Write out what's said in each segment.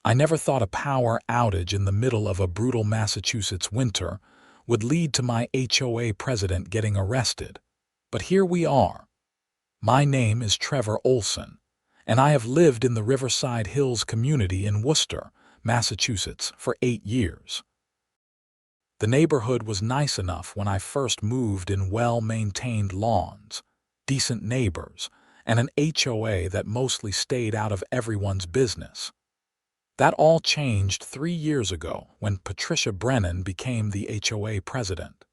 I never thought a power outage in the middle of a brutal Massachusetts winter would lead to my HOA president getting arrested. But here we are. My name is Trevor Olsen, and I have lived in the Riverside Hills community in Worcester, Massachusetts, for 8 years. The neighborhood was nice enough when I first moved, in well-maintained lawns, decent neighbors, and an HOA that mostly stayed out of everyone's business. That all changed 3 years ago when Patricia Brennan became the HOA president.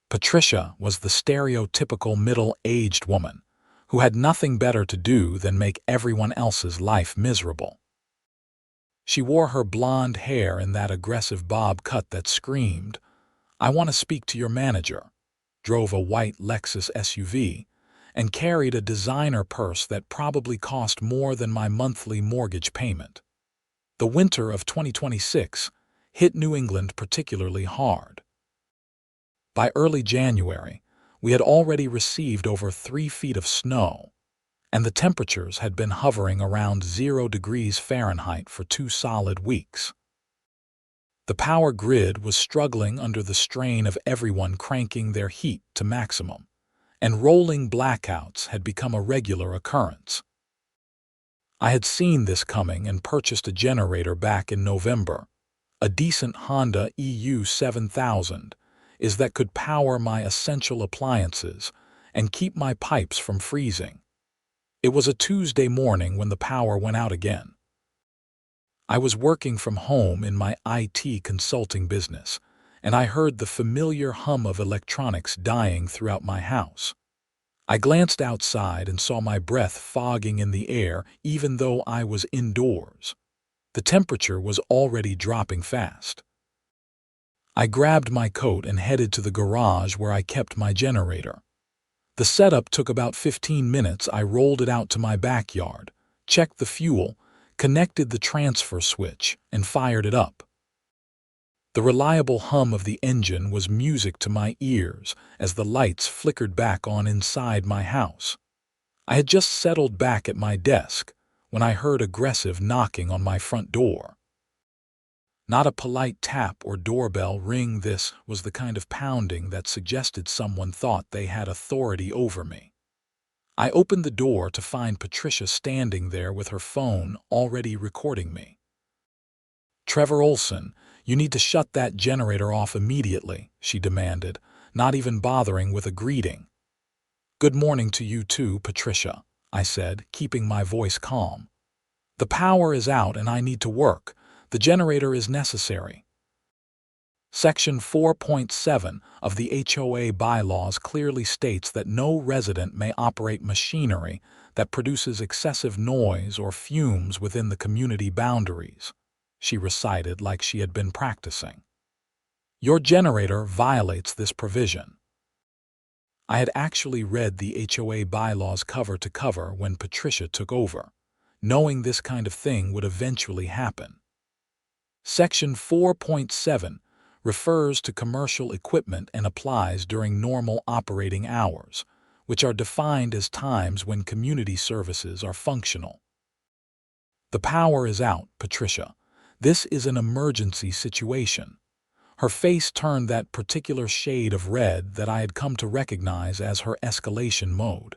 Patricia was the stereotypical middle-aged woman who had nothing better to do than make everyone else's life miserable. She wore her blonde hair in that aggressive bob cut that screamed, "I want to speak to your manager," drove a white Lexus SUV, and carried a designer purse that probably cost more than my monthly mortgage payment. The winter of 2026 hit New England particularly hard. By early January, we had already received over 3 feet of snow, and the temperatures had been hovering around 0 degrees Fahrenheit for 2 solid weeks. The power grid was struggling under the strain of everyone cranking their heat to maximum, and rolling blackouts had become a regular occurrence. I had seen this coming and purchased a generator back in November. A decent Honda EU 7000 is that could power my essential appliances and keep my pipes from freezing. It was a Tuesday morning when the power went out again. I was working from home in my IT consulting business, and I heard the familiar hum of electronics dying throughout my house. I glanced outside and saw my breath fogging in the air even though I was indoors. The temperature was already dropping fast. I grabbed my coat and headed to the garage where I kept my generator. The setup took about 15 minutes. I rolled it out to my backyard, checked the fuel, connected the transfer switch, and fired it up. The reliable hum of the engine was music to my ears as the lights flickered back on inside my house. I had just settled back at my desk when I heard aggressive knocking on my front door. Not a polite tap or doorbell ring. This was the kind of pounding that suggested someone thought they had authority over me. I opened the door to find Patricia standing there with her phone already recording me. "Trevor Olsen, you need to shut that generator off immediately," she demanded, not even bothering with a greeting. "Good morning to you too, Patricia," I said, keeping my voice calm. "The power is out and I need to work. The generator is necessary." Section 4.7 of the HOA bylaws clearly states that no resident may operate machinery that produces excessive noise or fumes within the community boundaries, she recited like she had been practicing. "Your generator violates this provision." I had actually read the HOA bylaws cover to cover when Patricia took over, knowing this kind of thing would eventually happen. Section 4.7 refers to commercial equipment and applies during normal operating hours, which are defined as times when community services are functional. "The power is out, Patricia. This is an emergency situation." Her face turned that particular shade of red that I had come to recognize as her escalation mode.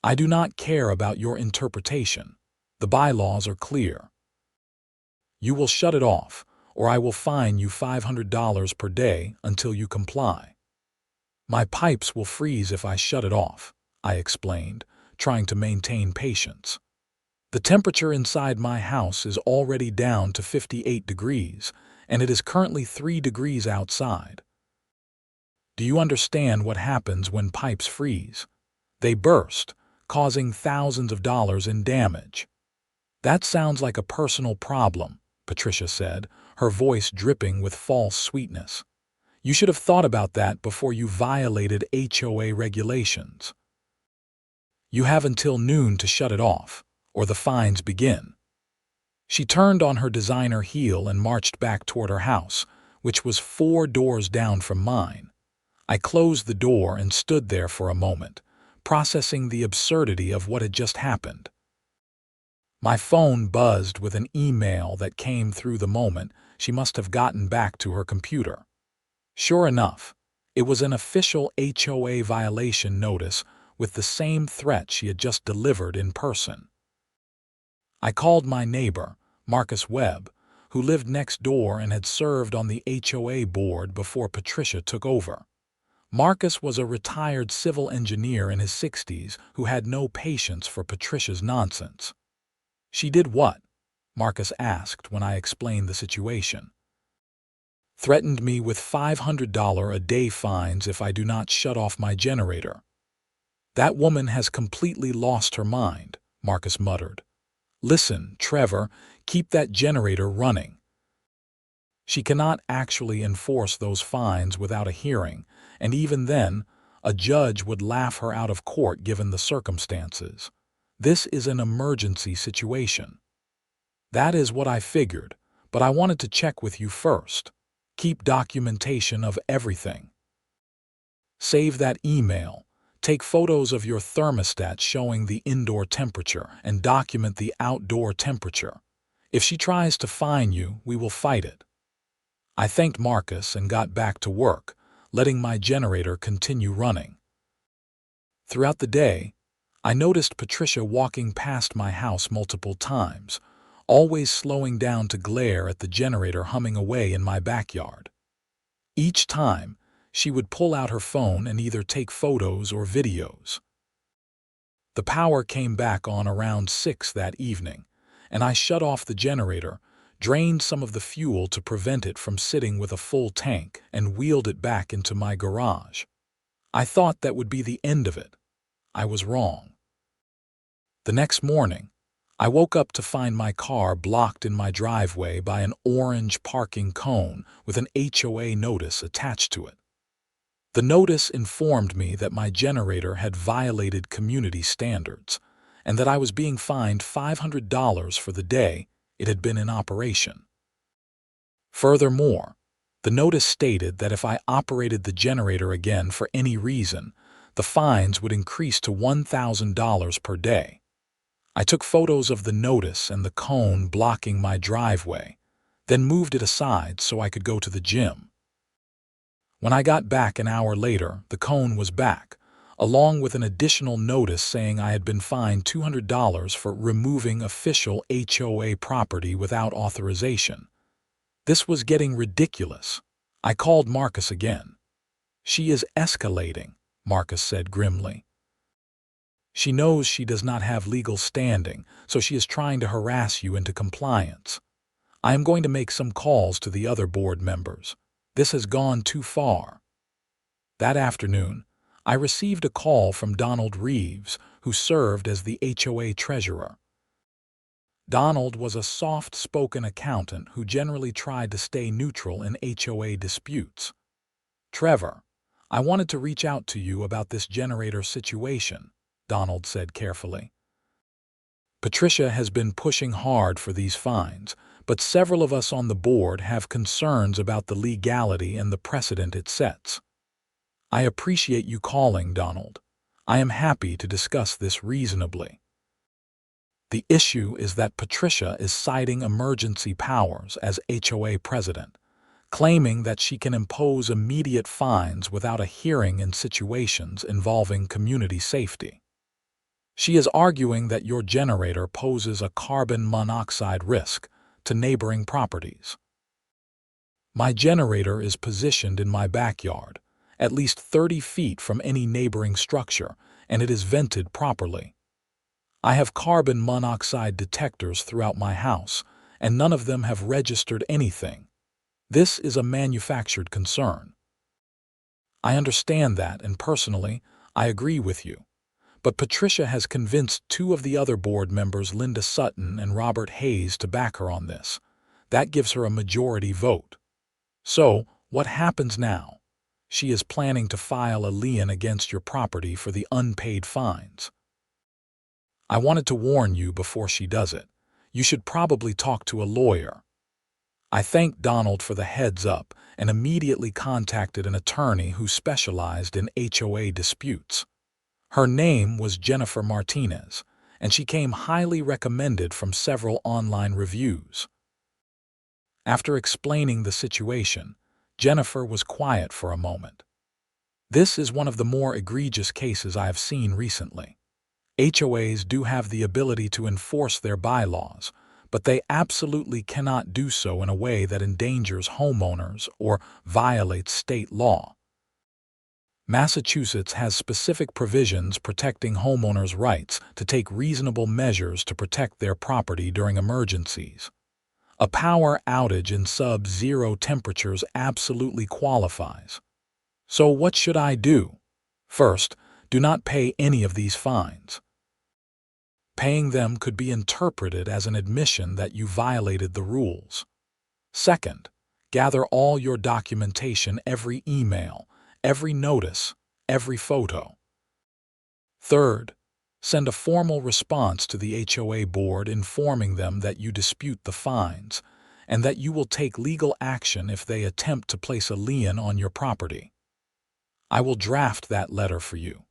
"I do not care about your interpretation. The bylaws are clear. You will shut it off, or I will fine you $500 per day until you comply." "My pipes will freeze if I shut it off," I explained, trying to maintain patience. "The temperature inside my house is already down to 58 degrees, and it is currently 3 degrees outside. Do you understand what happens when pipes freeze? They burst, causing thousands of dollars in damage." "That sounds like a personal problem," Patricia said, her voice dripping with false sweetness. "You should have thought about that before you violated HOA regulations. You have until noon to shut it off, or the fines begin." She turned on her designer heel and marched back toward her house, which was 4 doors down from mine. I closed the door and stood there for a moment, processing the absurdity of what had just happened. My phone buzzed with an email that came through the moment she must have gotten back to her computer. Sure enough, it was an official HOA violation notice with the same threat she had just delivered in person. I called my neighbor, Marcus Webb, who lived next door and had served on the HOA board before Patricia took over. Marcus was a retired civil engineer in his 60s who had no patience for Patricia's nonsense. "She did what?" Marcus asked when I explained the situation. "Threatened me with $500 a day fines if I do not shut off my generator." "That woman has completely lost her mind," Marcus muttered. "Listen, Trevor, keep that generator running." She cannot actually enforce those fines without a hearing, and even then, a judge would laugh her out of court given the circumstances. This is an emergency situation. "That is what I figured, but I wanted to check with you first. Keep documentation of everything. Save that email. Take photos of your thermostat showing the indoor temperature and document the outdoor temperature. If she tries to fine you, we will fight it." I thanked Marcus and got back to work, letting my generator continue running. Throughout the day, I noticed Patricia walking past my house multiple times, always slowing down to glare at the generator humming away in my backyard. Each time, she would pull out her phone and either take photos or videos. The power came back on around 6 that evening, and I shut off the generator, drained some of the fuel to prevent it from sitting with a full tank, and wheeled it back into my garage. I thought that would be the end of it. I was wrong. The next morning, I woke up to find my car blocked in my driveway by an orange parking cone with an HOA notice attached to it. The notice informed me that my generator had violated community standards and that I was being fined $500 for the day it had been in operation. Furthermore, the notice stated that if I operated the generator again for any reason, the fines would increase to $1,000 per day. I took photos of the notice and the cone blocking my driveway, then moved it aside so I could go to the gym. When I got back an hour later, the cone was back, along with an additional notice saying I had been fined $200 for removing official HOA property without authorization. This was getting ridiculous. I called Marcus again. "She is escalating," Marcus said grimly. "She knows she does not have legal standing, so she is trying to harass you into compliance. I am going to make some calls to the other board members. This has gone too far." That afternoon, I received a call from Donald Reeves, who served as the HOA treasurer. Donald was a soft-spoken accountant who generally tried to stay neutral in HOA disputes. "Trevor, I wanted to reach out to you about this generator situation," Donald said carefully. "Patricia has been pushing hard for these fines, but several of us on the board have concerns about the legality and the precedent it sets. I appreciate you calling, Donald. I am happy to discuss this reasonably. The issue is that Patricia is citing emergency powers as HOA president, claiming that she can impose immediate fines without a hearing in situations involving community safety. She is arguing that your generator poses a carbon monoxide risk to neighboring properties. My generator is positioned in my backyard, at least 30 feet from any neighboring structure, and it is vented properly. I have carbon monoxide detectors throughout my house, and none of them have registered anything. This is a manufactured concern. I understand that, and personally, I agree with you. But Patricia has convinced 2 of the other board members, Linda Sutton and Robert Hayes, to back her on this. That gives her a majority vote. So, what happens now? She is planning to file a lien against your property for the unpaid fines. I wanted to warn you before she does it. You should probably talk to a lawyer." I thanked Donald for the heads up and immediately contacted an attorney who specialized in HOA disputes. Her name was Jennifer Martinez, and she came highly recommended from several online reviews. After explaining the situation, Jennifer was quiet for a moment. This is one of the more egregious cases I have seen recently. HOAs do have the ability to enforce their bylaws, but they absolutely cannot do so in a way that endangers homeowners or violates state law. Massachusetts has specific provisions protecting homeowners' rights to take reasonable measures to protect their property during emergencies. A power outage in sub-zero temperatures absolutely qualifies. So what should I do? First, do not pay any of these fines. Paying them could be interpreted as an admission that you violated the rules. Second, gather all your documentation, every email, every notice, every photo. Third, send a formal response to the HOA board informing them that you dispute the fines and that you will take legal action if they attempt to place a lien on your property. I will draft that letter for you.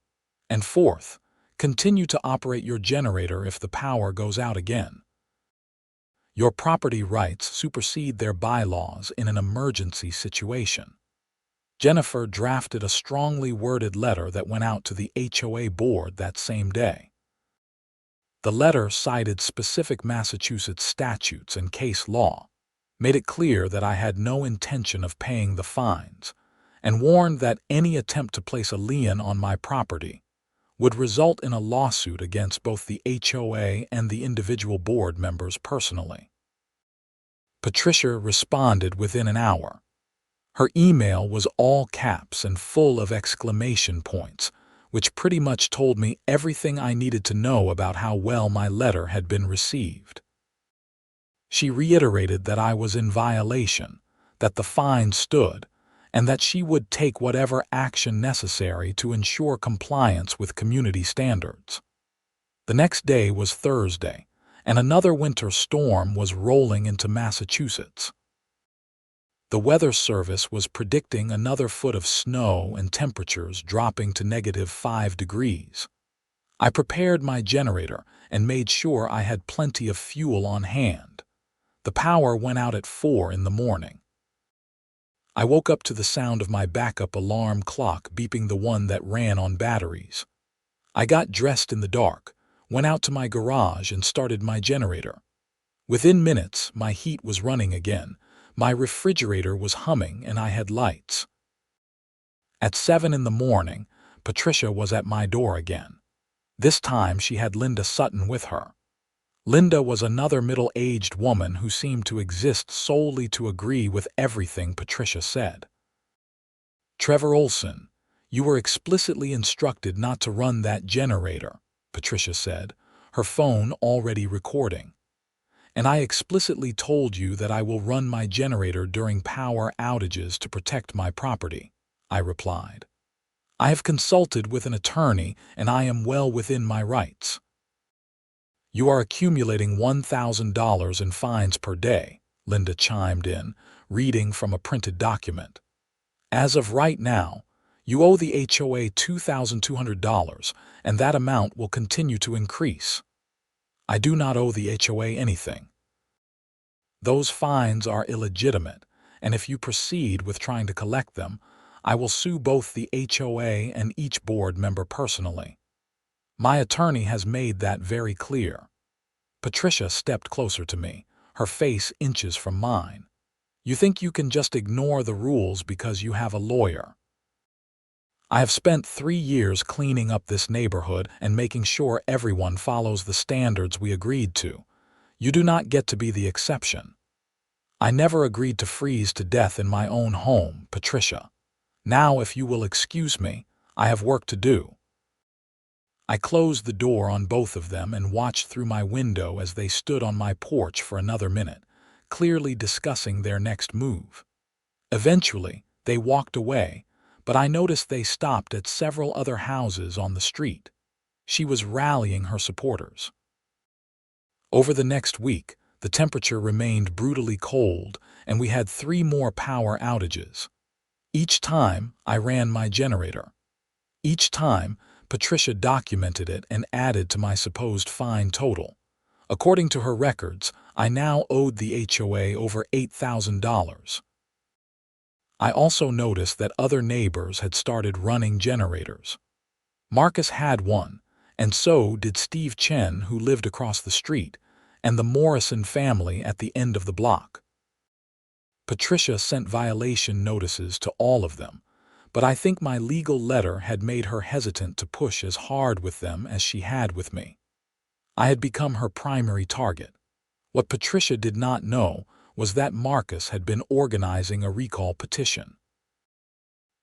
And fourth, continue to operate your generator if the power goes out again. Your property rights supersede their bylaws in an emergency situation. Jennifer drafted a strongly worded letter that went out to the HOA board that same day. The letter cited specific Massachusetts statutes and case law, made it clear that I had no intention of paying the fines, and warned that any attempt to place a lien on my property would result in a lawsuit against both the HOA and the individual board members personally. Patricia responded within an hour. Her email was all caps and full of exclamation points, which pretty much told me everything I needed to know about how well my letter had been received. She reiterated that I was in violation, that the fine stood, and that she would take whatever action necessary to ensure compliance with community standards. The next day was Thursday, and another winter storm was rolling into Massachusetts. The Weather Service was predicting another foot of snow and temperatures dropping to -5 degrees. I prepared my generator and made sure I had plenty of fuel on hand. The power went out at 4 in the morning. I woke up to the sound of my backup alarm clock beeping, the one that ran on batteries. I got dressed in the dark, went out to my garage and started my generator. Within minutes, my heat was running again, my refrigerator was humming, and I had lights. At 7 in the morning, Patricia was at my door again. This time she had Linda Sutton with her. Linda was another middle-aged woman who seemed to exist solely to agree with everything Patricia said. "Trevor Olsen, you were explicitly instructed not to run that generator," Patricia said, her phone already recording. "And I explicitly told you that I will run my generator during power outages to protect my property," I replied. "I have consulted with an attorney and I am well within my rights." "You are accumulating $1,000 in fines per day," Linda chimed in, reading from a printed document. "As of right now, you owe the HOA $2,200, and that amount will continue to increase." "I do not owe the HOA anything." "Those fines are illegitimate, and if you proceed with trying to collect them, I will sue both the HOA and each board member personally. My attorney has made that very clear." Patricia stepped closer to me, her face inches from mine. "You think you can just ignore the rules because you have a lawyer?" "I have spent 3 years cleaning up this neighborhood and making sure everyone follows the standards we agreed to. You do not get to be the exception." "I never agreed to freeze to death in my own home, Patricia. Now, if you will excuse me, I have work to do." I closed the door on both of them and watched through my window as they stood on my porch for another minute, clearly discussing their next move. Eventually, they walked away, but I noticed they stopped at several other houses on the street. She was rallying her supporters. Over the next week, the temperature remained brutally cold, and we had 3 more power outages. Each time, I ran my generator. Each time, Patricia documented it and added to my supposed fine total. According to her records, I now owed the HOA over $8,000. I also noticed that other neighbors had started running generators. Marcus had one, and so did Steve Chen, who lived across the street, and the Morrison family at the end of the block. Patricia sent violation notices to all of them, but I think my legal letter had made her hesitant to push as hard with them as she had with me. I had become her primary target. What Patricia did not know was that Marcus had been organizing a recall petition.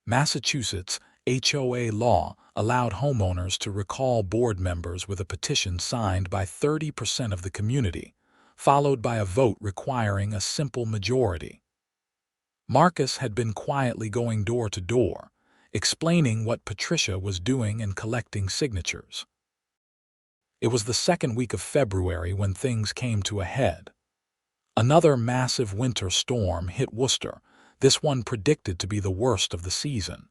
Massachusetts HOA law allowed homeowners to recall board members with a petition signed by 30% of the community, followed by a vote requiring a simple majority. Marcus had been quietly going door to door, explaining what Patricia was doing and collecting signatures. It was the second week of February when things came to a head. Another massive winter storm hit Worcester, this one predicted to be the worst of the season.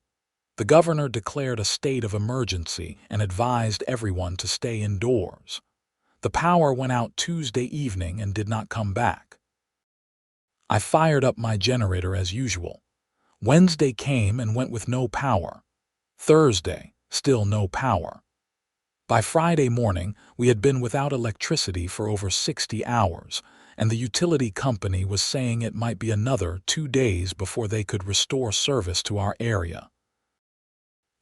The governor declared a state of emergency and advised everyone to stay indoors. The power went out Tuesday evening and did not come back. I fired up my generator as usual. Wednesday came and went with no power. Thursday, still no power. By Friday morning, we had been without electricity for over 60 hours, and the utility company was saying it might be another 2 days before they could restore service to our area.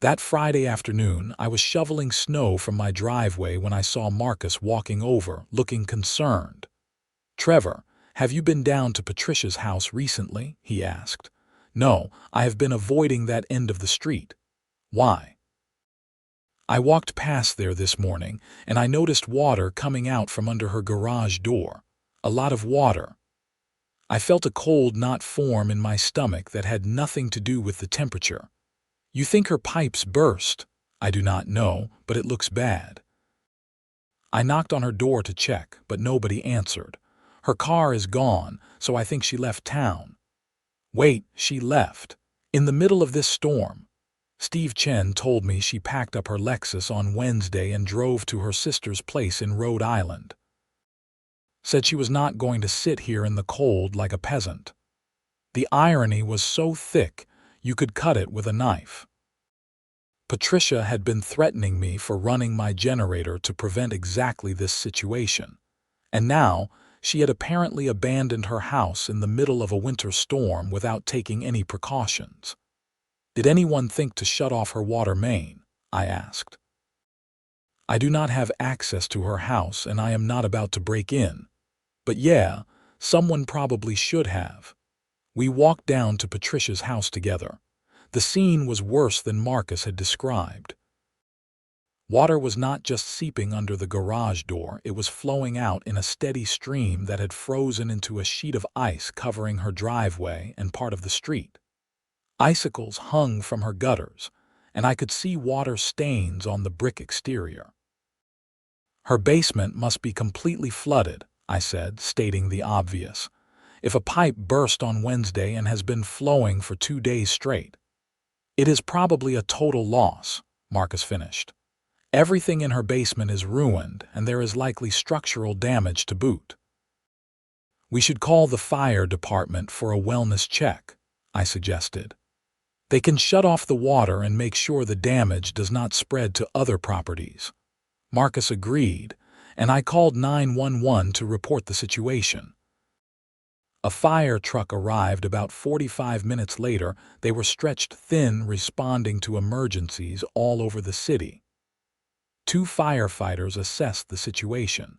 That Friday afternoon, I was shoveling snow from my driveway when I saw Marcus walking over, looking concerned. "Trevor, have you been down to Patricia's house recently?" he asked. "No, I have been avoiding that end of the street." "Why?" "I walked past there this morning, and I noticed water coming out from under her garage door. A lot of water. I felt a cold knot form in my stomach that had nothing to do with the temperature. You think her pipes burst?" "I do not know, but it looks bad." I knocked on her door to check, but nobody answered. "Her car is gone, so I think she left town." "Wait, she left? In the middle of this storm?" "Steve Chen told me she packed up her Lexus on Wednesday and drove to her sister's place in Rhode Island. Said she was not going to sit here in the cold like a peasant." The irony was so thick, you could cut it with a knife. Patricia had been threatening me for running my generator to prevent exactly this situation. And now, she had apparently abandoned her house in the middle of a winter storm without taking any precautions. "Did anyone think to shut off her water main?" I asked. "I do not have access to her house and I am not about to break in. But yeah, someone probably should have." We walked down to Patricia's house together. The scene was worse than Marcus had described. Water was not just seeping under the garage door, it was flowing out in a steady stream that had frozen into a sheet of ice covering her driveway and part of the street. Icicles hung from her gutters, and I could see water stains on the brick exterior. "Her basement must be completely flooded," I said, stating the obvious. "If a pipe burst on Wednesday and has been flowing for 2 days straight." "It is probably a total loss," Marcus finished. "Everything in her basement is ruined, and there is likely structural damage to boot." "We should call the fire department for a wellness check," I suggested. "They can shut off the water and make sure the damage does not spread to other properties." Marcus agreed, and I called 911 to report the situation. A fire truck arrived about 45 minutes later. They were stretched thin, responding to emergencies all over the city. 2 firefighters assessed the situation,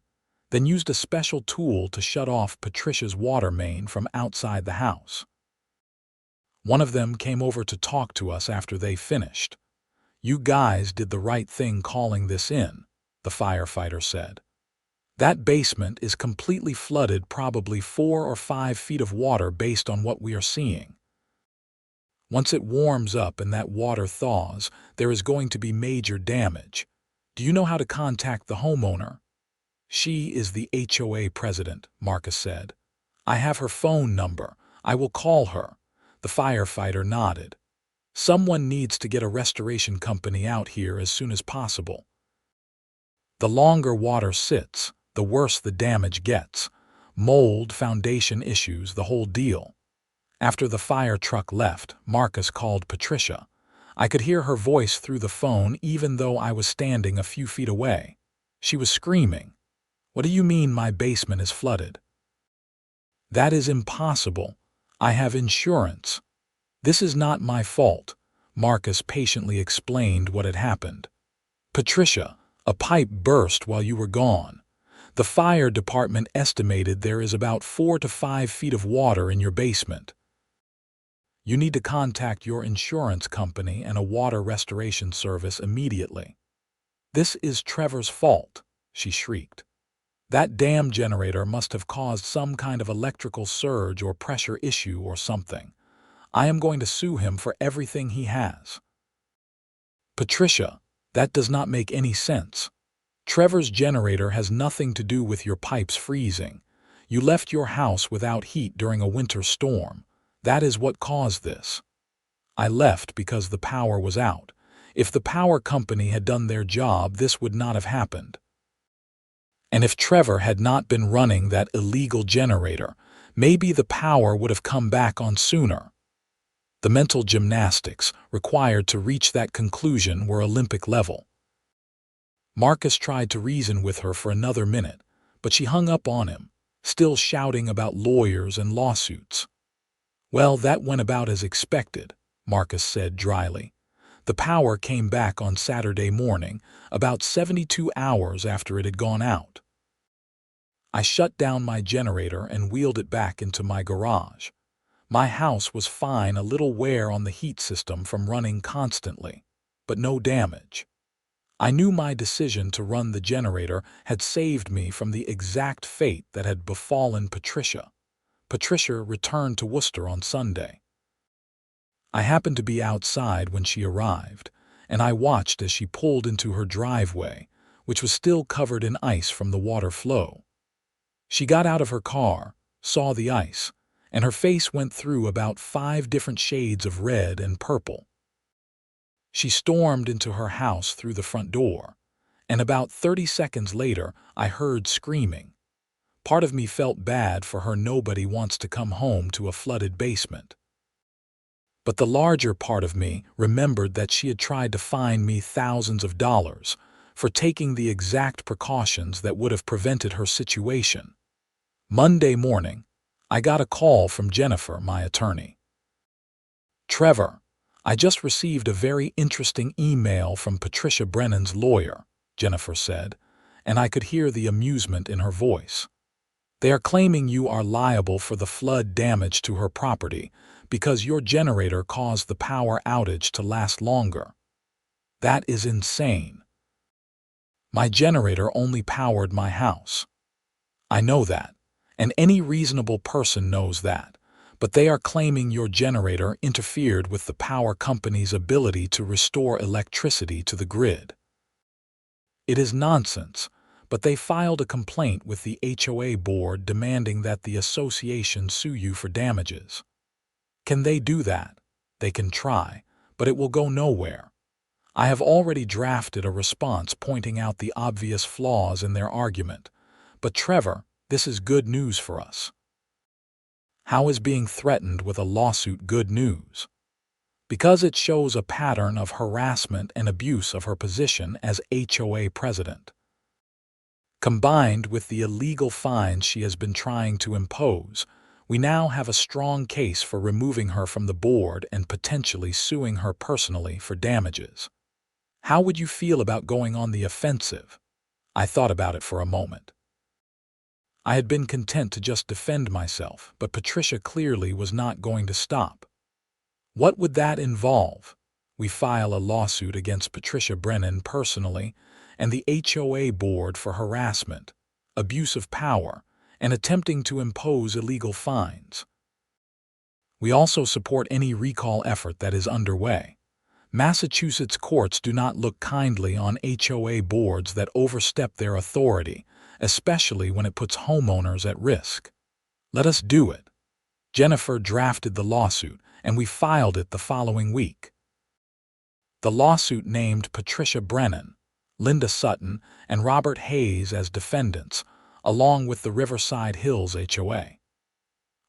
then used a special tool to shut off Patricia's water main from outside the house. One of them came over to talk to us after they finished. "You guys did the right thing calling this in," the firefighter said. "That basement is completely flooded, probably 4 or 5 feet of water based on what we are seeing. Once it warms up and that water thaws, there is going to be major damage. Do you know how to contact the homeowner?" "She is the HOA president," Marcus said. "I have her phone number. I will call her." The firefighter nodded. Someone needs to get a restoration company out here as soon as possible. The longer water sits, the worse the damage gets. Mold, foundation issues, the whole deal. After the fire truck left, Marcus called Patricia. I could hear her voice through the phone even though I was standing a few feet away. She was screaming, "What do you mean my basement is flooded?" "That is impossible. I have insurance." "This is not my fault." Marcus patiently explained what had happened. "Patricia, a pipe burst while you were gone. The fire department estimated there is about 4 to 5 feet of water in your basement. You need to contact your insurance company and a water restoration service immediately." "This is Trevor's fault," she shrieked. "That damn generator must have caused some kind of electrical surge or pressure issue or something. I am going to sue him for everything he has." "Patricia, that does not make any sense. Trevor's generator has nothing to do with your pipes freezing. You left your house without heat during a winter storm. That is what caused this." "I left because the power was out. If the power company had done their job, this would not have happened. And if Trevor had not been running that illegal generator, maybe the power would have come back on sooner." The mental gymnastics required to reach that conclusion were Olympic level. Marcus tried to reason with her for another minute, but she hung up on him, still shouting about lawyers and lawsuits. "Well, that went about as expected," Marcus said dryly. "The power came back on Saturday morning, about 72 hours after it had gone out. I shut down my generator and wheeled it back into my garage. My house was fine, a little wear on the heat system from running constantly, but no damage. I knew my decision to run the generator had saved me from the exact fate that had befallen Patricia. Patricia returned to Worcester on Sunday. I happened to be outside when she arrived, and I watched as she pulled into her driveway, which was still covered in ice from the water flow. She got out of her car, saw the ice, and her face went through about 5 different shades of red and purple. She stormed into her house through the front door, and about 30 seconds later I heard screaming. Part of me felt bad for her. Nobody wants to come home to a flooded basement. But the larger part of me remembered that she had tried to fine me thousands of dollars for taking the exact precautions that would have prevented her situation. Monday morning, I got a call from Jennifer, my attorney. "Trevor, I just received a very interesting email from Patricia Brennan's lawyer," Jennifer said, and I could hear the amusement in her voice. "They are claiming you are liable for the flood damage to her property because your generator caused the power outage to last longer. That is insane. My generator only powered my house. I know that, and any reasonable person knows that, but they are claiming your generator interfered with the power company's ability to restore electricity to the grid. It is nonsense, but they filed a complaint with the HOA board demanding that the association sue you for damages. Can they do that? They can try, but it will go nowhere. I have already drafted a response pointing out the obvious flaws in their argument. But Trevor, this is good news for us." "How is being threatened with a lawsuit good news?" "Because it shows a pattern of harassment and abuse of her position as HOA president. Combined with the illegal fines she has been trying to impose, we now have a strong case for removing her from the board and potentially suing her personally for damages. How would you feel about going on the offensive?" I thought about it for a moment. I had been content to just defend myself, but Patricia clearly was not going to stop. "What would that involve?" "We file a lawsuit against Patricia Brennan personally and the HOA board for harassment, abuse of power, and attempting to impose illegal fines. We also support any recall effort that is underway. Massachusetts courts do not look kindly on HOA boards that overstep their authority, especially when it puts homeowners at risk. Let us do it." Jennifer drafted the lawsuit, and we filed it the following week. The lawsuit named Patricia Brennan, Linda Sutton, and Robert Hayes as defendants, along with the Riverside Hills HOA.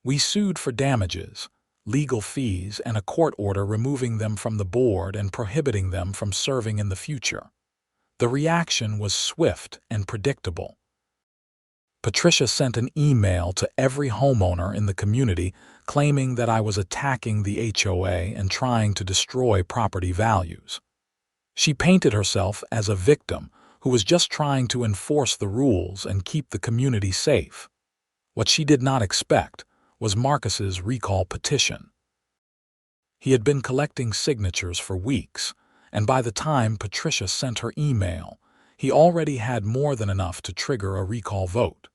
We sued for damages, legal fees, and a court order removing them from the board and prohibiting them from serving in the future. The reaction was swift and predictable. Patricia sent an email to every homeowner in the community claiming that I was attacking the HOA and trying to destroy property values. She painted herself as a victim who was just trying to enforce the rules and keep the community safe. What she did not expect was Marcus's recall petition. He had been collecting signatures for weeks, and by the time Patricia sent her email, he already had more than enough to trigger a recall vote.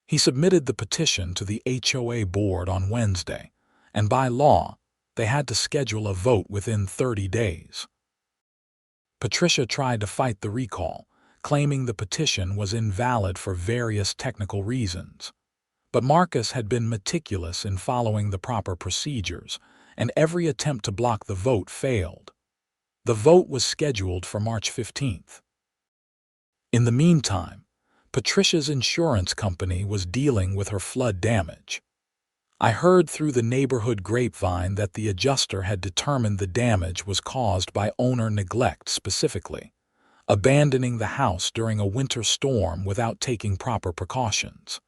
He submitted the petition to the HOA board on Wednesday, and by law, they had to schedule a vote within 30 days. Patricia tried to fight the recall, claiming the petition was invalid for various technical reasons. But Marcus had been meticulous in following the proper procedures, and every attempt to block the vote failed. The vote was scheduled for March 15th. In the meantime, Patricia's insurance company was dealing with her flood damage. I heard through the neighborhood grapevine that the adjuster had determined the damage was caused by owner neglect specifically, abandoning the house during a winter storm without taking proper precautions.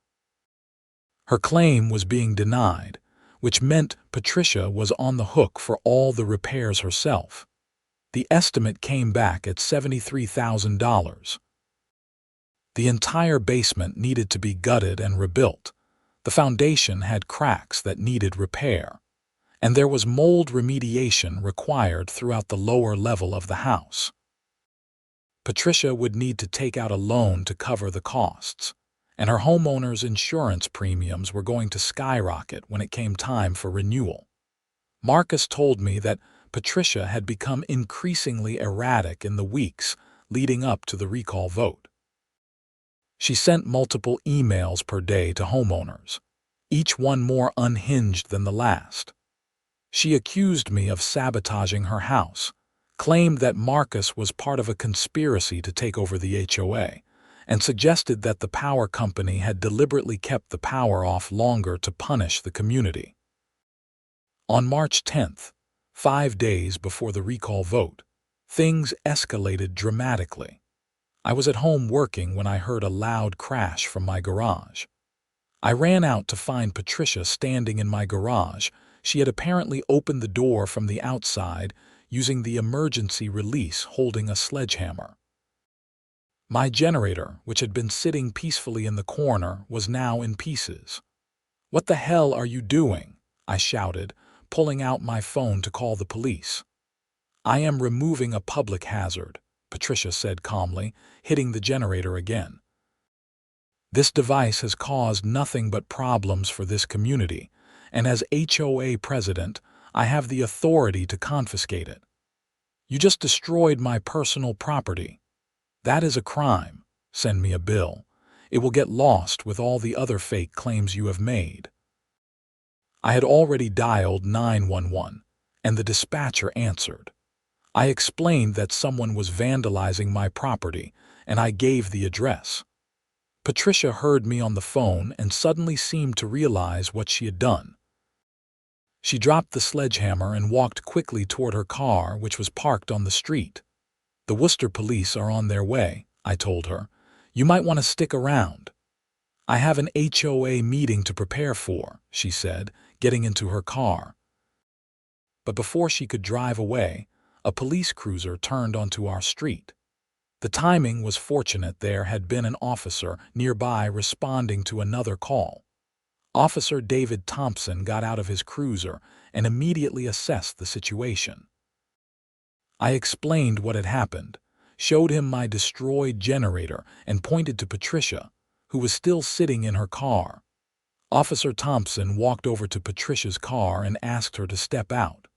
Her claim was being denied, which meant Patricia was on the hook for all the repairs herself. The estimate came back at $73,000. The entire basement needed to be gutted and rebuilt. The foundation had cracks that needed repair, and there was mold remediation required throughout the lower level of the house. Patricia would need to take out a loan to cover the costs, and her homeowner's insurance premiums were going to skyrocket when it came time for renewal. Marcus told me that Patricia had become increasingly erratic in the weeks leading up to the recall vote. She sent multiple emails per day to homeowners, each one more unhinged than the last. She accused me of sabotaging her house, claimed that Marcus was part of a conspiracy to take over the HOA, and suggested that the power company had deliberately kept the power off longer to punish the community. On March 10th, 5 days before the recall vote, things escalated dramatically. I was at home working when I heard a loud crash from my garage. I ran out to find Patricia standing in my garage. She had apparently opened the door from the outside using the emergency release holding a sledgehammer. My generator, which had been sitting peacefully in the corner, was now in pieces. "What the hell are you doing?" I shouted, pulling out my phone to call the police. "I am removing a public hazard," Patricia said calmly, hitting the generator again. "This device has caused nothing but problems for this community, and as HOA president, I have the authority to confiscate it. You just destroyed my personal property. That is a crime. Send me a bill. It will get lost with all the other fake claims you have made." I had already dialed 911, and the dispatcher answered. I explained that someone was vandalizing my property, and I gave the address. Patricia heard me on the phone and suddenly seemed to realize what she had done. She dropped the sledgehammer and walked quickly toward her car, which was parked on the street. "The Worcester police are on their way," I told her. "You might want to stick around." "I have an HOA meeting to prepare for," she said, getting into her car. But before she could drive away, a police cruiser turned onto our street. The timing was fortunate. There had been an officer nearby responding to another call. Officer David Thompson got out of his cruiser and immediately assessed the situation. I explained what had happened, showed him my destroyed generator, and pointed to Patricia, who was still sitting in her car. Officer Thompson walked over to Patricia's car and asked her to step out.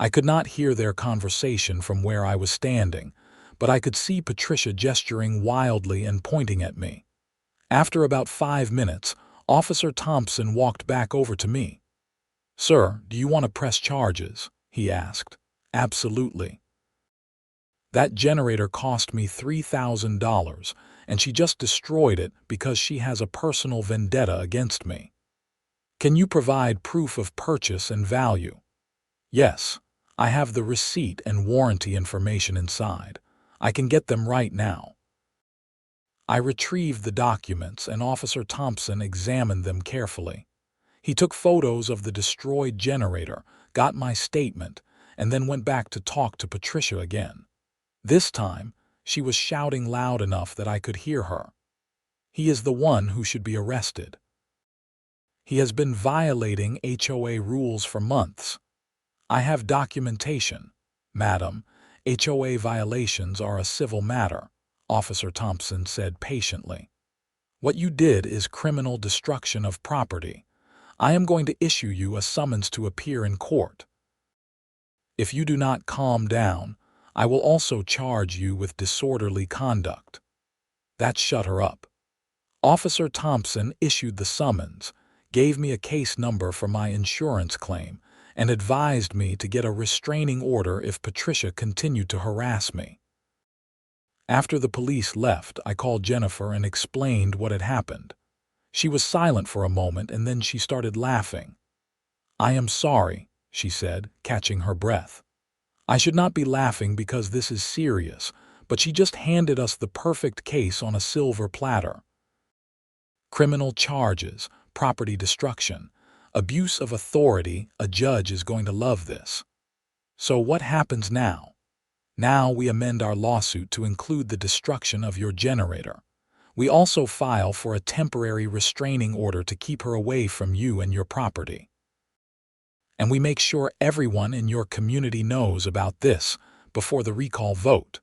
I could not hear their conversation from where I was standing, but I could see Patricia gesturing wildly and pointing at me. After about 5 minutes, Officer Thompson walked back over to me. "Sir, do you want to press charges?" he asked. Absolutely. That generator cost me $3,000, and she just destroyed it because she has a personal vendetta against me. Can you provide proof of purchase and value? Yes, I have the receipt and warranty information inside. I can get them right now. I retrieved the documents, and Officer Thompson examined them carefully. He took photos of the destroyed generator, got my statement, and then went back to talk to Patricia again. This time, she was shouting loud enough that I could hear her. He is the one who should be arrested. He has been violating HOA rules for months. I have documentation. Madam, HOA violations are a civil matter, Officer Thompson said patiently. What you did is criminal destruction of property. I am going to issue you a summons to appear in court. If you do not calm down, I will also charge you with disorderly conduct. That shut her up. Officer Thompson issued the summons, gave me a case number for my insurance claim, and advised me to get a restraining order if Patricia continued to harass me. After the police left, I called Jennifer and explained what had happened. She was silent for a moment, and then she started laughing. I am sorry, she said, catching her breath. I should not be laughing because this is serious, but she just handed us the perfect case on a silver platter. Criminal charges, property destruction, abuse of authority. A judge is going to love this. So what happens now? Now we amend our lawsuit to include the destruction of your generator. We also file for a temporary restraining order to keep her away from you and your property. And we make sure everyone in your community knows about this before the recall vote.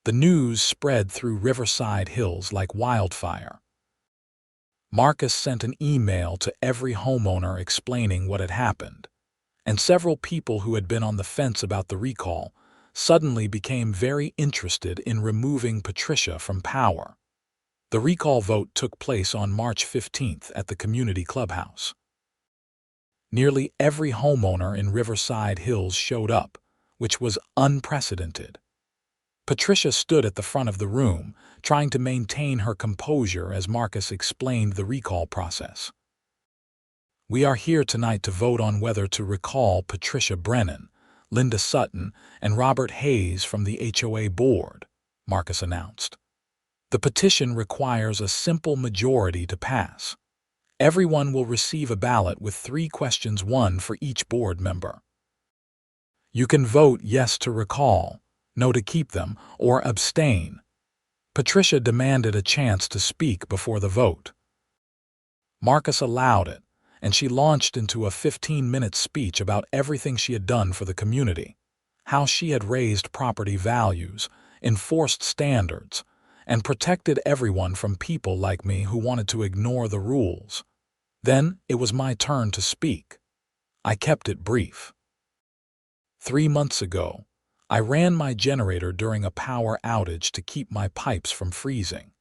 The news spread through Riverside Hills like wildfire. Marcus sent an email to every homeowner explaining what had happened, and several people who had been on the fence about the recall suddenly became very interested in removing Patricia from power. The recall vote took place on March 15th at the community clubhouse. Nearly every homeowner in Riverside Hills showed up, which was unprecedented. Patricia stood at the front of the room, trying to maintain her composure as Marcus explained the recall process. We are here tonight to vote on whether to recall Patricia Brennan, Linda Sutton, and Robert Hayes from the HOA board, Marcus announced. The petition requires a simple majority to pass. Everyone will receive a ballot with 3 questions, one for each board member. You can vote yes to recall, no to keep them, or abstain. Patricia demanded a chance to speak before the vote. Marcus allowed it, and she launched into a 15-minute speech about everything she had done for the community, how she had raised property values, enforced standards, and protected everyone from people like me who wanted to ignore the rules. Then it was my turn to speak. I kept it brief. 3 months ago, I ran my generator during a power outage to keep my pipes from freezing.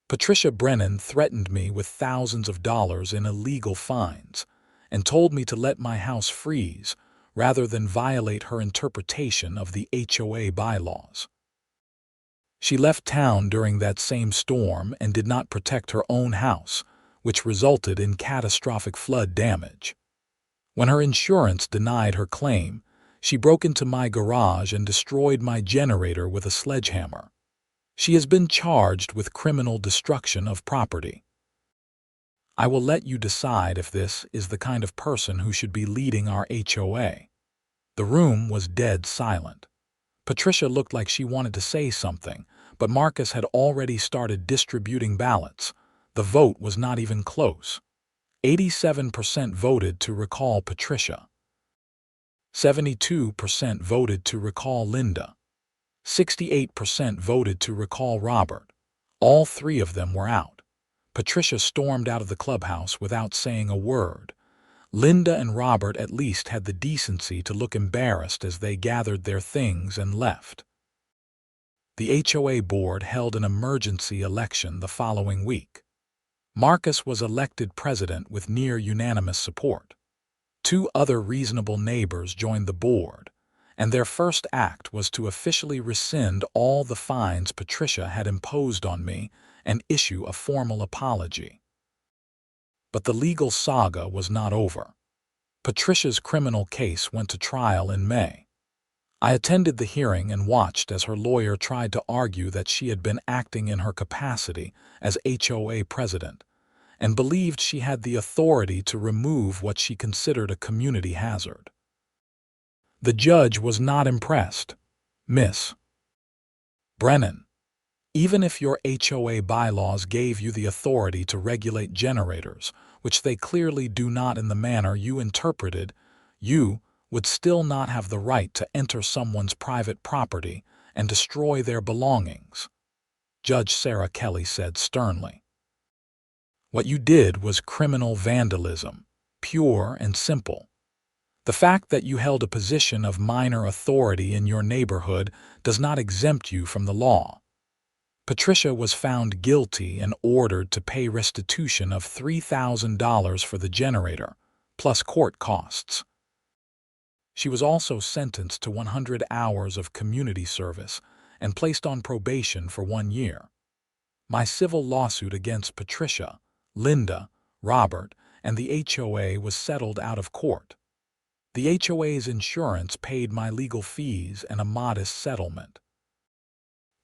Patricia Brennan threatened me with thousands of dollars in illegal fines and told me to let my house freeze rather than violate her interpretation of the HOA bylaws. She left town during that same storm and did not protect her own house, which resulted in catastrophic flood damage. When her insurance denied her claim, she broke into my garage and destroyed my generator with a sledgehammer. She has been charged with criminal destruction of property. I will let you decide if this is the kind of person who should be leading our HOA. The room was dead silent. Patricia looked like she wanted to say something, but Marcus had already started distributing ballots. The vote was not even close. 87% voted to recall Patricia. 72% voted to recall Linda. 68% voted to recall Robert. All 3 of them were out. Patricia stormed out of the clubhouse without saying a word. Linda and Robert at least had the decency to look embarrassed as they gathered their things and left. The HOA board held an emergency election the following week. Marcus was elected president with near unanimous support. 2 other reasonable neighbors joined the board, and their first act was to officially rescind all the fines Patricia had imposed on me and issue a formal apology. But the legal saga was not over. Patricia's criminal case went to trial in May. I attended the hearing and watched as her lawyer tried to argue that she had been acting in her capacity as HOA president and believed she had the authority to remove what she considered a community hazard. The judge was not impressed. Miss Brennan, even if your HOA bylaws gave you the authority to regulate generators, which they clearly do not in the manner you interpreted, you would still not have the right to enter someone's private property and destroy their belongings, Judge Sarah Kelly said sternly. What you did was criminal vandalism, pure and simple. The fact that you held a position of minor authority in your neighborhood does not exempt you from the law. Patricia was found guilty and ordered to pay restitution of $3,000 for the generator, plus court costs. She was also sentenced to 100 hours of community service and placed on probation for 1 year. My civil lawsuit against Patricia, Linda, Robert, and the HOA was settled out of court. The HOA's insurance paid my legal fees and a modest settlement.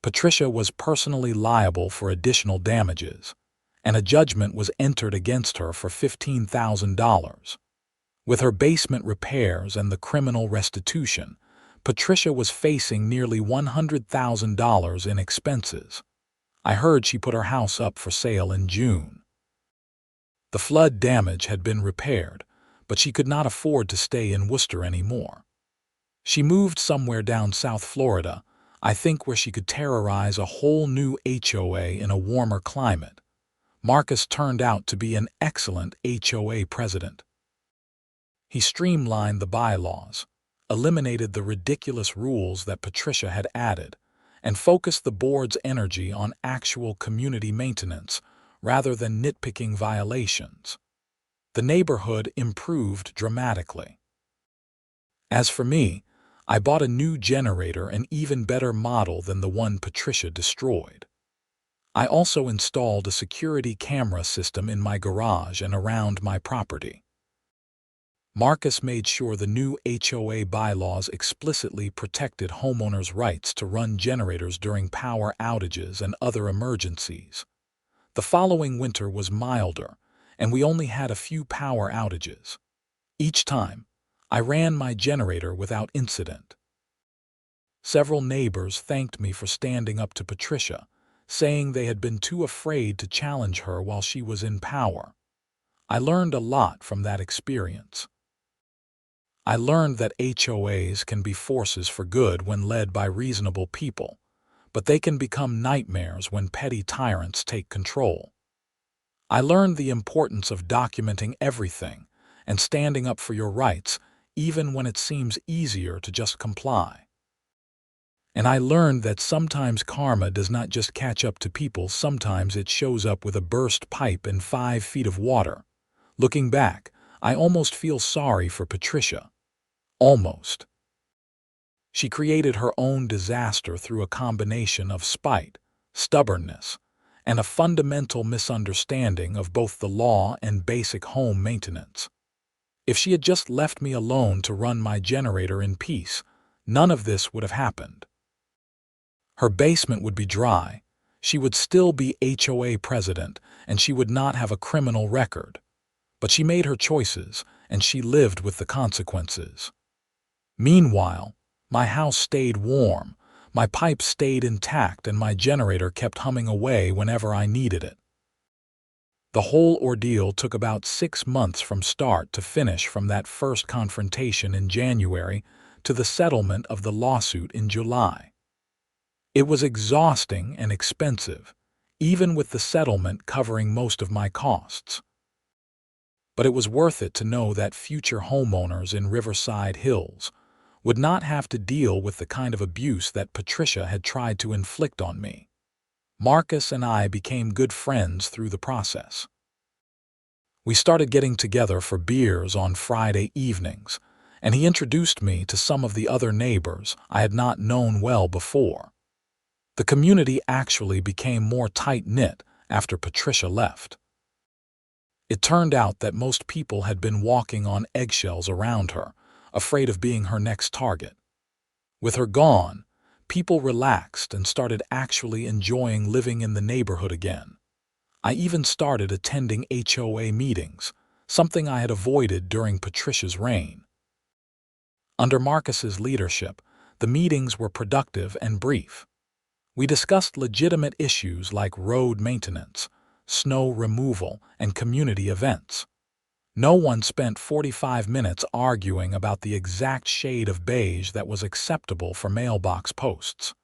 Patricia was personally liable for additional damages, and a judgment was entered against her for $15,000. With her basement repairs and the criminal restitution, Patricia was facing nearly $100,000 in expenses. I heard she put her house up for sale in June. The flood damage had been repaired, but she could not afford to stay in Worcester anymore. She moved somewhere down South Florida, I think where she could terrorize a whole new HOA in a warmer climate. Marcus turned out to be an excellent HOA president. He streamlined the bylaws, eliminated the ridiculous rules that Patricia had added, and focused the board's energy on actual community maintenance rather than nitpicking violations. The neighborhood improved dramatically. As for me, I bought a new generator, an even better model than the one Patricia destroyed. I also installed a security camera system in my garage and around my property. Marcus made sure the new HOA bylaws explicitly protected homeowners' rights to run generators during power outages and other emergencies. The following winter was milder, and we only had a few power outages. Each time, I ran my generator without incident. Several neighbors thanked me for standing up to Patricia, saying they had been too afraid to challenge her while she was in power. I learned a lot from that experience. I learned that HOAs can be forces for good when led by reasonable people, but they can become nightmares when petty tyrants take control. I learned the importance of documenting everything and standing up for your rights, even when it seems easier to just comply. And I learned that sometimes karma does not just catch up to people, sometimes it shows up with a burst pipe and 5 feet of water. Looking back, I almost feel sorry for Patricia. Almost. She created her own disaster through a combination of spite, stubbornness, and a fundamental misunderstanding of both the law and basic home maintenance. If she had just left me alone to run my generator in peace, none of this would have happened. Her basement would be dry, she would still be HOA president, and she would not have a criminal record. But she made her choices, and she lived with the consequences. Meanwhile, my house stayed warm, my pipe stayed intact, and my generator kept humming away whenever I needed it. The whole ordeal took about 6 months from start to finish, from that first confrontation in January to the settlement of the lawsuit in July. It was exhausting and expensive, even with the settlement covering most of my costs. But it was worth it to know that future homeowners in Riverside Hills would not have to deal with the kind of abuse that Patricia had tried to inflict on me. Marcus and I became good friends through the process. We started getting together for beers on Friday evenings, and he introduced me to some of the other neighbors I had not known well before. The community actually became more tight-knit after Patricia left. It turned out that most people had been walking on eggshells around her, afraid of being her next target. With her gone, people relaxed and started actually enjoying living in the neighborhood again. I even started attending HOA meetings, something I had avoided during Patricia's reign. Under Marcus's leadership, the meetings were productive and brief. We discussed legitimate issues like road maintenance, snow removal, and community events. No one spent 45 minutes arguing about the exact shade of beige that was acceptable for mailbox posts.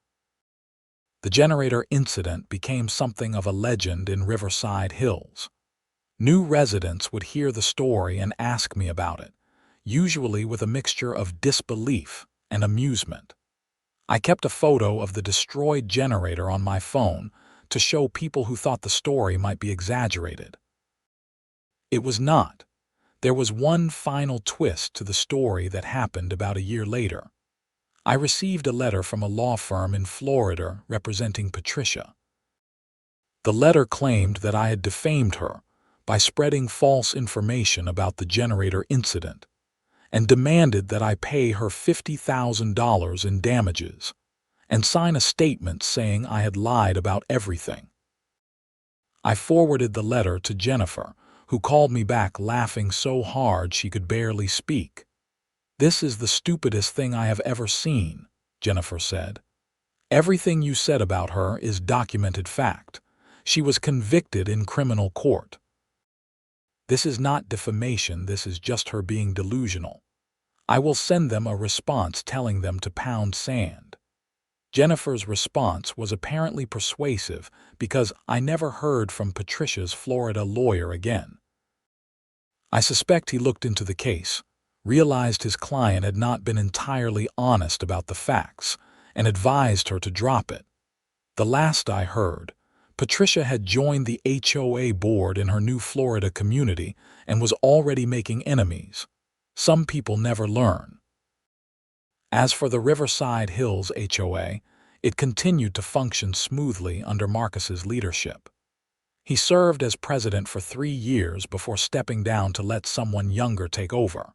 The generator incident became something of a legend in Riverside Hills. New residents would hear the story and ask me about it, usually with a mixture of disbelief and amusement. I kept a photo of the destroyed generator on my phone to show people who thought the story might be exaggerated. It was not. There was one final twist to the story that happened about a year later. I received a letter from a law firm in Florida representing Patricia. The letter claimed that I had defamed her by spreading false information about the generator incident and demanded that I pay her $50,000 in damages and sign a statement saying I had lied about everything. I forwarded the letter to Jennifer, who called me back laughing so hard she could barely speak. "This is the stupidest thing I have ever seen," Jennifer said. "Everything you said about her is documented fact. She was convicted in criminal court. This is not defamation, this is just her being delusional. I will send them a response telling them to pound sand." Jennifer's response was apparently persuasive because I never heard from Patricia's Florida lawyer again. I suspect he looked into the case, realized his client had not been entirely honest about the facts, and advised her to drop it. The last I heard, Patricia had joined the HOA board in her new Florida community and was already making enemies. Some people never learn. As for the Riverside Hills HOA, it continued to function smoothly under Marcus's leadership. He served as president for 3 years before stepping down to let someone younger take over.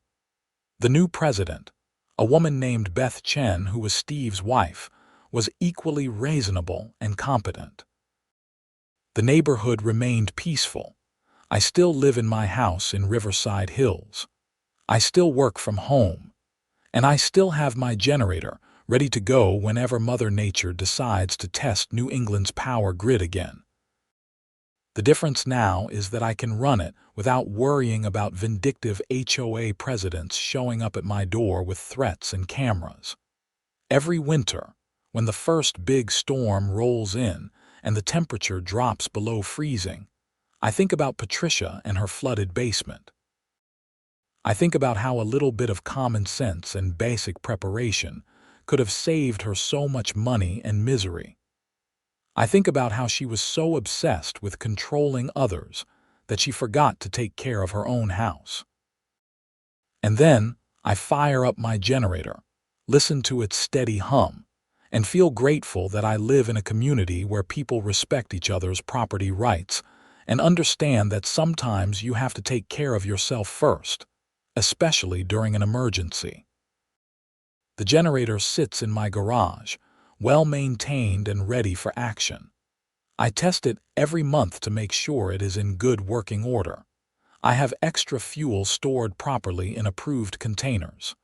The new president, a woman named Beth Chen, who was Steve's wife, was equally reasonable and competent. The neighborhood remained peaceful. I still live in my house in Riverside Hills. I still work from home. And I still have my generator ready to go whenever Mother Nature decides to test New England's power grid again. The difference now is that I can run it without worrying about vindictive HOA presidents showing up at my door with threats and cameras. Every winter, when the first big storm rolls in and the temperature drops below freezing, I think about Patricia and her flooded basement. I think about how a little bit of common sense and basic preparation could have saved her so much money and misery. I think about how she was so obsessed with controlling others that she forgot to take care of her own house. And then I fire up my generator, listen to its steady hum, and feel grateful that I live in a community where people respect each other's property rights and understand that sometimes you have to take care of yourself first, especially during an emergency. The generator sits in my garage, well-maintained and ready for action. I test it every month to make sure it is in good working order. I have extra fuel stored properly in approved containers.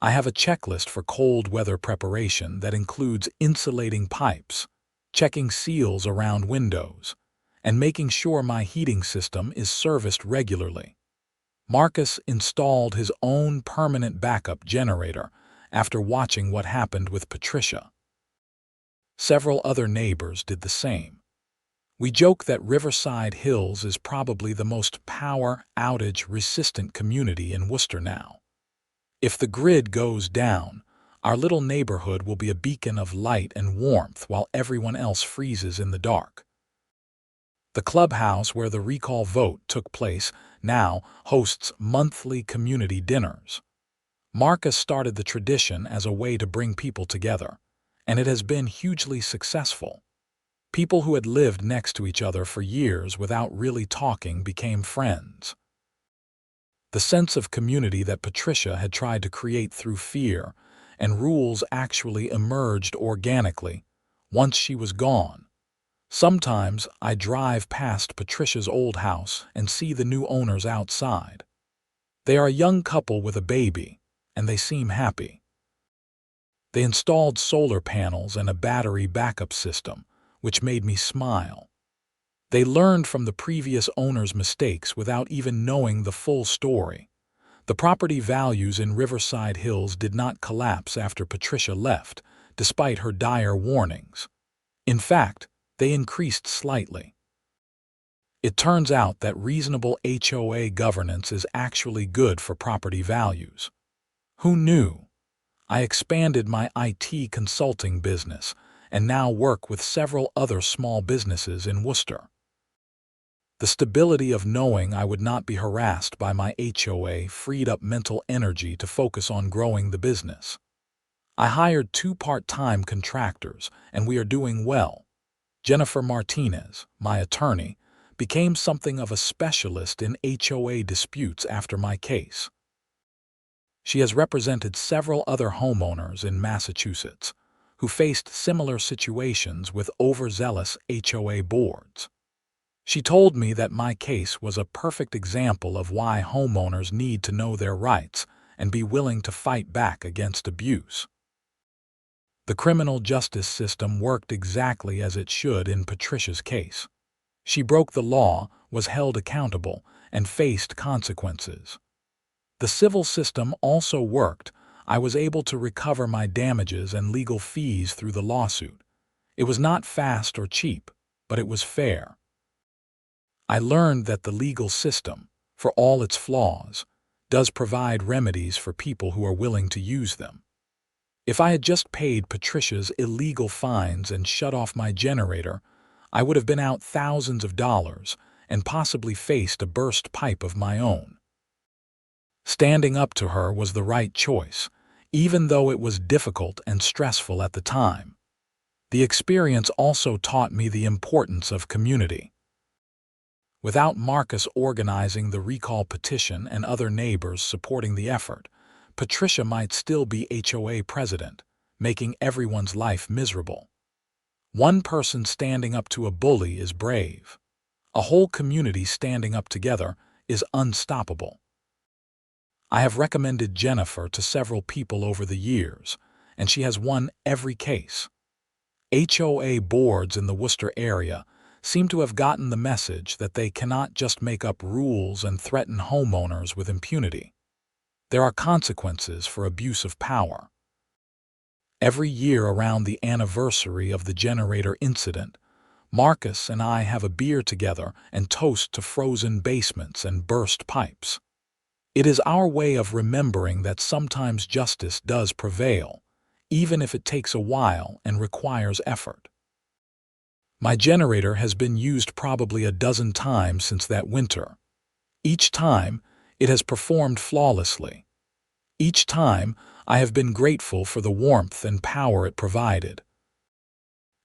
I have a checklist for cold weather preparation that includes insulating pipes, checking seals around windows, and making sure my heating system is serviced regularly. Marcus installed his own permanent backup generator after watching what happened with Patricia. Several other neighbors did the same. We joke that Riverside Hills is probably the most power outage-resistant community in Worcester now. If the grid goes down, our little neighborhood will be a beacon of light and warmth while everyone else freezes in the dark. The clubhouse where the recall vote took place now hosts monthly community dinners. Marcus started the tradition as a way to bring people together, and it has been hugely successful. People who had lived next to each other for years without really talking became friends. The sense of community that Patricia had tried to create through fear and rules actually emerged organically once she was gone. Sometimes I drive past Patricia's old house and see the new owners outside. They are a young couple with a baby, and they seem happy. They installed solar panels and a battery backup system, which made me smile. They learned from the previous owner's mistakes without even knowing the full story. The property values in Riverside Hills did not collapse after Patricia left, despite her dire warnings. In fact, they increased slightly. It turns out that reasonable HOA governance is actually good for property values. Who knew? I expanded my IT consulting business and now work with several other small businesses in Worcester. The stability of knowing I would not be harassed by my HOA freed up mental energy to focus on growing the business. I hired 2 part-time contractors, and we are doing well. Jennifer Martinez, my attorney, became something of a specialist in HOA disputes after my case. She has represented several other homeowners in Massachusetts who faced similar situations with overzealous HOA boards. She told me that my case was a perfect example of why homeowners need to know their rights and be willing to fight back against abuse. The criminal justice system worked exactly as it should in Patricia's case. She broke the law, was held accountable, and faced consequences. The civil system also worked. I was able to recover my damages and legal fees through the lawsuit. It was not fast or cheap, but it was fair. I learned that the legal system, for all its flaws, does provide remedies for people who are willing to use them. If I had just paid Patricia's illegal fines and shut off my generator, I would have been out thousands of dollars and possibly faced a burst pipe of my own. Standing up to her was the right choice, even though it was difficult and stressful at the time. The experience also taught me the importance of community. Without Marcus organizing the recall petition and other neighbors supporting the effort, Patricia might still be HOA president, making everyone's life miserable. One person standing up to a bully is brave. A whole community standing up together is unstoppable. I have recommended Jennifer to several people over the years, and she has won every case. HOA boards in the Worcester area seem to have gotten the message that they cannot just make up rules and threaten homeowners with impunity. There are consequences for abuse of power. Every year around the anniversary of the generator incident, Marcus and I have a beer together and toast to frozen basements and burst pipes. It is our way of remembering that sometimes justice does prevail, even if it takes a while and requires effort. My generator has been used probably a dozen times since that winter. Each time, it has performed flawlessly. Each time, I have been grateful for the warmth and power it provided.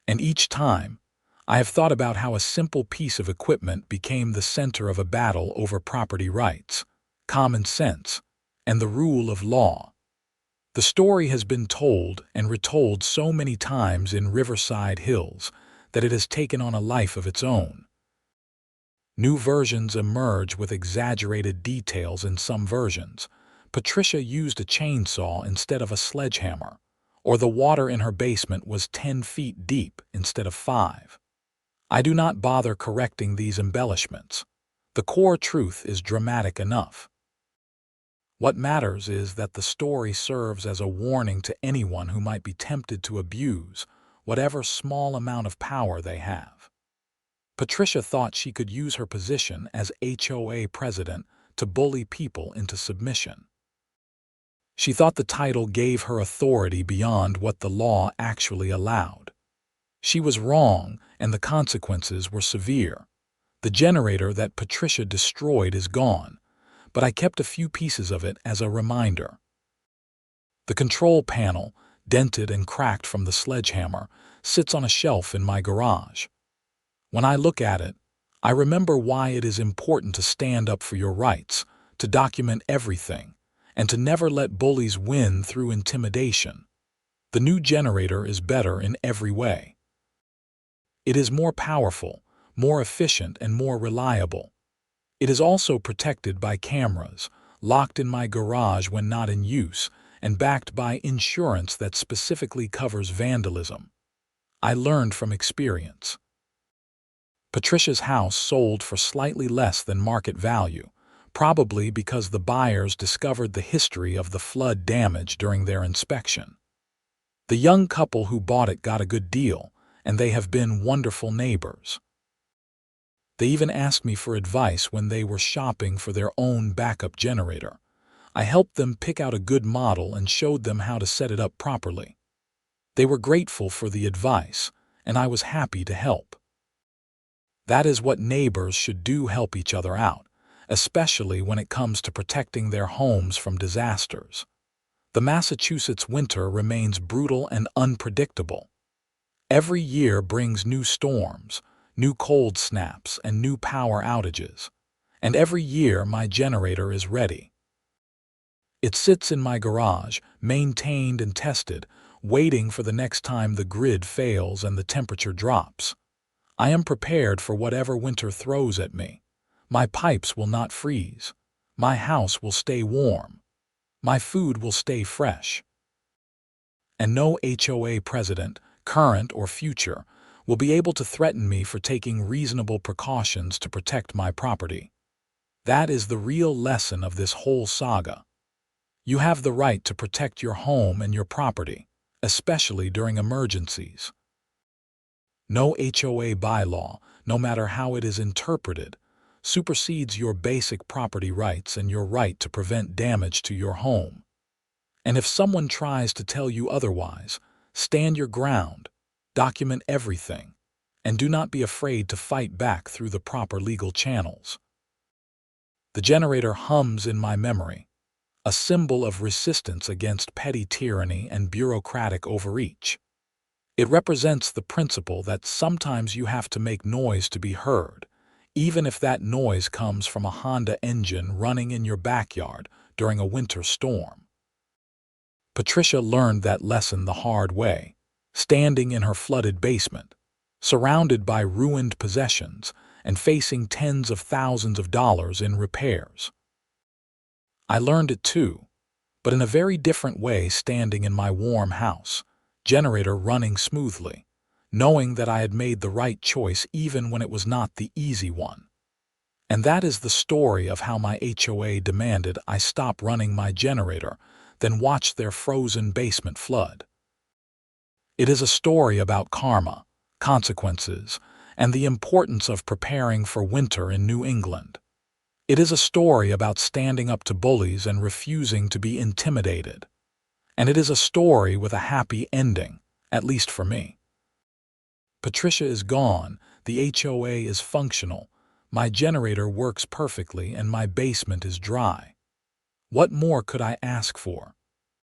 And each time, I have thought about how a simple piece of equipment became the center of a battle over property rights, common sense, and the rule of law. The story has been told and retold so many times in Riverside Hills that it has taken on a life of its own. New versions emerge with exaggerated details in some versions. Patricia used a chainsaw instead of a sledgehammer, or the water in her basement was 10 feet deep instead of 5. I do not bother correcting these embellishments. The core truth is dramatic enough. What matters is that the story serves as a warning to anyone who might be tempted to abuse whatever small amount of power they have. Patricia thought she could use her position as HOA president to bully people into submission. She thought the title gave her authority beyond what the law actually allowed. She was wrong, and the consequences were severe. The generator that Patricia destroyed is gone, but I kept a few pieces of it as a reminder. The control panel, dented and cracked from the sledgehammer, sits on a shelf in my garage. When I look at it, I remember why it is important to stand up for your rights, to document everything, and to never let bullies win through intimidation. The new generator is better in every way. It is more powerful, more efficient, and more reliable. It is also protected by cameras, locked in my garage when not in use, and backed by insurance that specifically covers vandalism. I learned from experience. Patricia's house sold for slightly less than market value, probably because the buyers discovered the history of the flood damage during their inspection. The young couple who bought it got a good deal, and they have been wonderful neighbors. They even asked me for advice when they were shopping for their own backup generator. I helped them pick out a good model and showed them how to set it up properly. They were grateful for the advice, and I was happy to help. That is what neighbors should do, help each other out, especially when it comes to protecting their homes from disasters. The Massachusetts winter remains brutal and unpredictable. Every year brings new storms, new cold snaps, and new power outages. And every year my generator is ready. It sits in my garage, maintained and tested, waiting for the next time the grid fails and the temperature drops. I am prepared for whatever winter throws at me. My pipes will not freeze. My house will stay warm. My food will stay fresh. And no HOA president, current or future, will be able to threaten me for taking reasonable precautions to protect my property. That is the real lesson of this whole saga. You have the right to protect your home and your property, especially during emergencies. No HOA bylaw, no matter how it is interpreted, supersedes your basic property rights and your right to prevent damage to your home. And if someone tries to tell you otherwise, stand your ground, document everything, and do not be afraid to fight back through the proper legal channels. The generator hums in my memory, a symbol of resistance against petty tyranny and bureaucratic overreach. It represents the principle that sometimes you have to make noise to be heard, even if that noise comes from a Honda engine running in your backyard during a winter storm. Patricia learned that lesson the hard way, standing in her flooded basement, surrounded by ruined possessions and facing tens of thousands of dollars in repairs. I learned it too, but in a very different way, standing in my warm house, generator running smoothly, knowing that I had made the right choice even when it was not the easy one. And that is the story of how my HOA demanded I stop running my generator, then watch their frozen basement flood. It is a story about karma, consequences, and the importance of preparing for winter in New England. It is a story about standing up to bullies and refusing to be intimidated. And it is a story with a happy ending, at least for me. Patricia is gone, the HOA is functional, my generator works perfectly, and my basement is dry. What more could I ask for?